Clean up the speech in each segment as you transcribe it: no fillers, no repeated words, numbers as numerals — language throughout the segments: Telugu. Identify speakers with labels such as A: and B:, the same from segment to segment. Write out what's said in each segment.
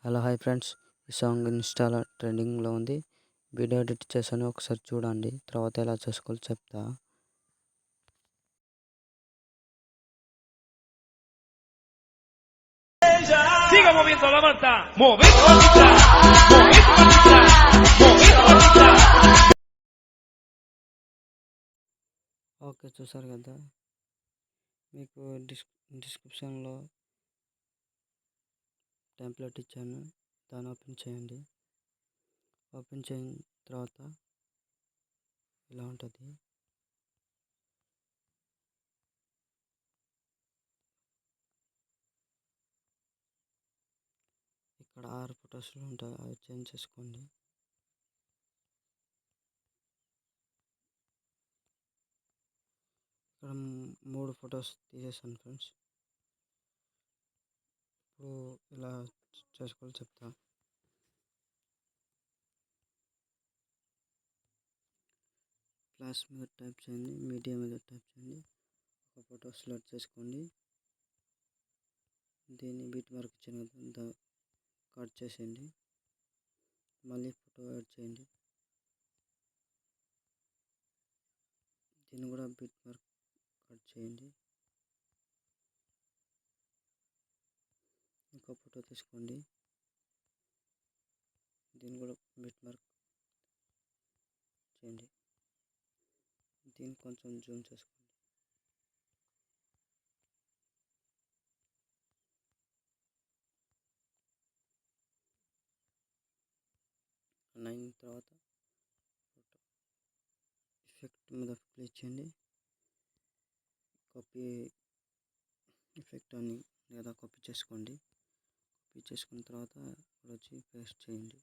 A: హలో హాయ్ ఫ్రెండ్స్, ఈ సాంగ్ ఇన్స్టాలో ట్రెండింగ్లో ఉంది. వీడియో ఎడిట్ చేశాను, ఒకసారి చూడండి. తర్వాత ఎలా చేసుకోవాలో చెప్తా.
B: Siga moviendo la manta, movendo mantita, movendo mantita, movendo mantita.
A: Okay, చూసారు కదా. మీకు డిస్క్రిప్షన్లో టెంప్లెట్ ఇచ్చాను, దాన్ని ఓపెన్ చేయండి. ఓపెన్ చేసిన తర్వాత ఇలా ఉంటుంది. ఇక్కడ 6 ఫొటోస్లు ఉంటాయి, అవి చేంజ్ చేసుకోండి. ఇక్కడ 3 ఫొటోస్ తీసేసాను ఫ్రెండ్స్. ఇప్పుడు ఇలా చేసుకోవాలో చెప్తా. ప్లస్ మీద టైప్ చేయండి, మీడియా మీద టైప్ చేయండి, ఒక ఫోటో సెలెక్ట్ చేసుకోండి. దీన్ని బిట్ మార్క్ ఇచ్చిన కట్ చేసేయండి. మళ్ళీ ఫోటో యాడ్ చేయండి. దీన్ని కూడా బిట్ మార్క్ కట్ చేయండి. ఇంకో ఫోటో తీసుకోండి, దీన్ని కూడా బిట్ మార్క్ చేయండి. దీన్ని కొంచెం జూమ్ చేసుకోండి. అయిన తర్వాత ఫోటో ఎఫెక్ట్ మీద క్లిక్ చేయండి. కాపీ ఎఫెక్ట్ అని లేదా కాపీ చేసుకోండి. కాపీ చేసుకున్న తర్వాత ఇక్కడ వచ్చి పేస్ట్ చేయండి.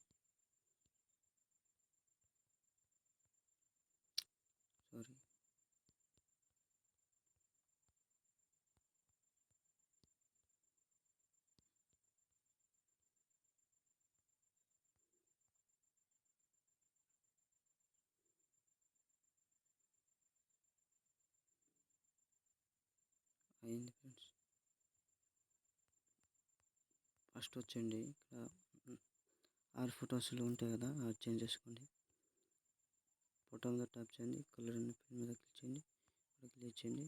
A: సారీ, అయింది ఫ్రెండ్స్. ఫస్ట్ వచ్చేయండి, ఇక్కడ 6 ఫొటోస్లు ఉంటాయి కదా, అవి చేంజ్ చేసుకోండి. ఫోటో మీద ట్యాప్ చేయండి, కలర్ అనే పెన్ మీద క్లిక్ చేయండి, ఇక్కడ క్లిక్ చేయండి,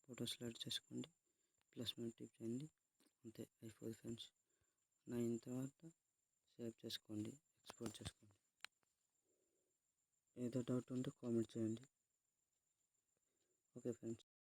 A: ఫోటో సెలెక్ట్ చేసుకోండి, ప్లస్ మీద టిప్ చేయండి. అంతే, అయిపోయింది ఫ్రెండ్స్. అయిన తర్వాత సేవ్ చేసుకోండి, ఎక్స్పోర్ట్ చేసుకోండి. ఏదో డౌట్ ఉంటే కామెంట్ చేయండి. Okay friends.